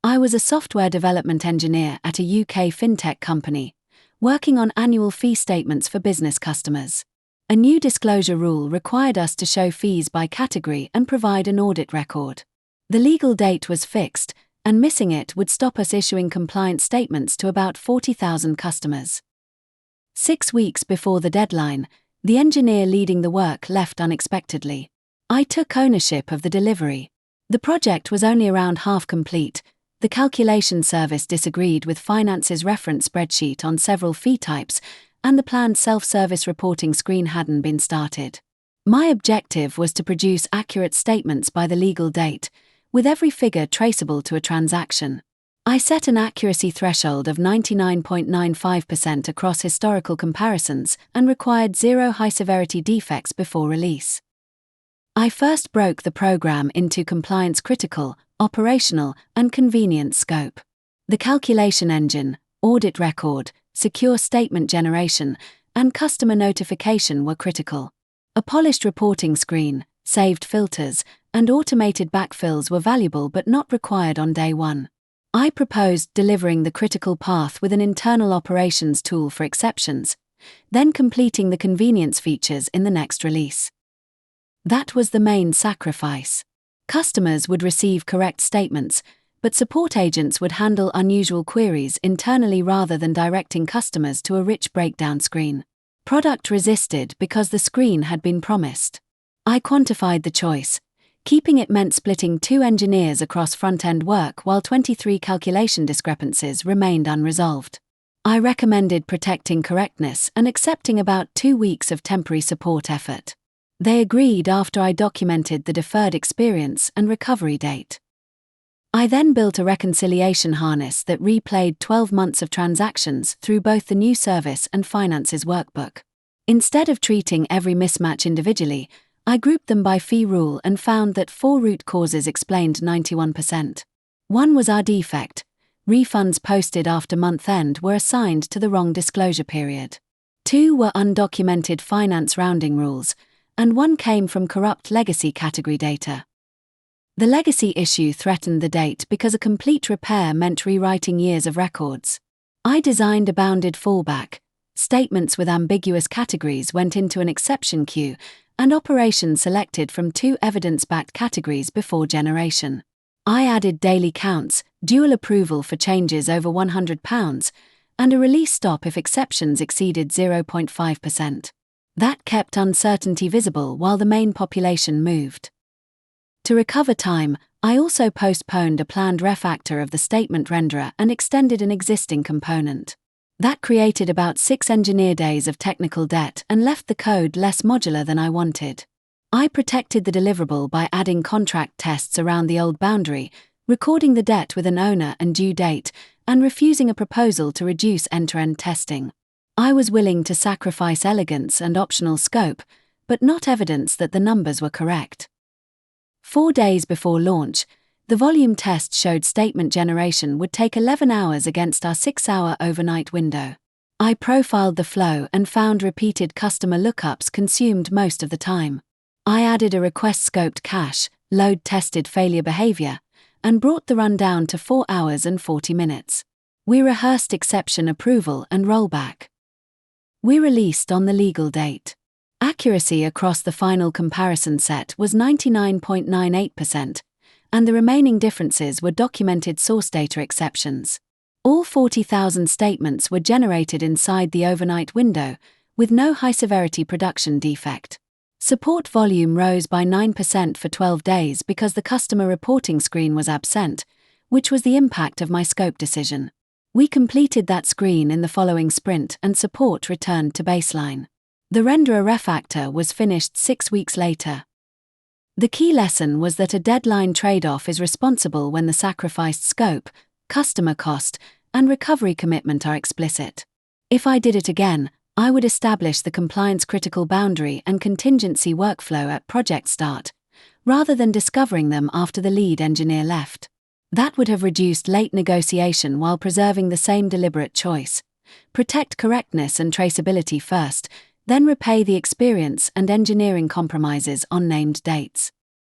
I was a software development engineer at a UK fintech company, working on annual fee statements for business customers. A new disclosure rule required us to show fees by category and provide an audit record. The legal date was fixed, and missing it would stop us issuing compliance statements to about 40,000 customers. 6 weeks before the deadline, the engineer leading the work left unexpectedly. I took ownership of the delivery. The project was only around half complete. The calculation service disagreed with finance's reference spreadsheet on several fee types, and the planned self-service reporting screen hadn't been started. My objective was to produce accurate statements by the legal date, with every figure traceable to a transaction. I set an accuracy threshold of 99.95% across historical comparisons and required 0 high-severity defects before release. I first broke the program into compliance critical, operational, and convenience scope. The calculation engine, audit record, secure statement generation, and customer notification were critical. A polished reporting screen, saved filters, and automated backfills were valuable but not required on day one. I proposed delivering the critical path with an internal operations tool for exceptions, then completing the convenience features in the next release. That was the main sacrifice. Customers would receive correct statements, but support agents would handle unusual queries internally rather than directing customers to a rich breakdown screen. Product resisted because the screen had been promised. I quantified the choice. Keeping it meant splitting 2 engineers across front-end work while 23 calculation discrepancies remained unresolved. I recommended protecting correctness and accepting about 2 weeks of temporary support effort. They agreed after I documented the deferred experience and recovery date. I then built a reconciliation harness that replayed 12 months of transactions through both the new service and finance's workbook. Instead of treating every mismatch individually, I grouped them by fee rule and found that 4 root causes explained 91%. One was our defect. Refunds posted after month-end were assigned to the wrong disclosure period. 2 were undocumented finance rounding rules, and 1 came from corrupt legacy category data. The legacy issue threatened the date because a complete repair meant rewriting years of records. I designed a bounded fallback. Statements with ambiguous categories went into an exception queue, and operations selected from 2 evidence-backed categories before generation. I added daily counts, dual approval for changes over £100, and a release stop if exceptions exceeded 0.5%. That kept uncertainty visible while the main population moved. To recover time, I also postponed a planned refactor of the statement renderer and extended an existing component. That created about 6 engineer days of technical debt and left the code less modular than I wanted. I protected the deliverable by adding contract tests around the old boundary, recording the debt with an owner and due date, and refusing a proposal to reduce end-to-end testing. I was willing to sacrifice elegance and optional scope, but not evidence that the numbers were correct. 4 days before launch, the volume test showed statement generation would take 11 hours against our 6-hour overnight window. I profiled the flow and found repeated customer lookups consumed most of the time. I added a request-scoped cache, load-tested failure behavior, and brought the run down to 4 hours and 40 minutes. We rehearsed exception approval and rollback. We released on the legal date. Accuracy across the final comparison set was 99.98%, and the remaining differences were documented source data exceptions. All 40,000 statements were generated inside the overnight window, with no high-severity production defect. Support volume rose by 9% for 12 days because the customer reporting screen was absent, which was the impact of my scope decision. We completed that screen in the following sprint and support returned to baseline. The renderer refactor was finished 6 weeks later. The key lesson was that a deadline trade-off is responsible when the sacrificed scope, customer cost, and recovery commitment are explicit. If I did it again, I would establish the compliance-critical boundary and contingency workflow at project start, rather than discovering them after the lead engineer left. That would have reduced late negotiation while preserving the same deliberate choice. Protect correctness and traceability first, then repay the experience and engineering compromises on named dates.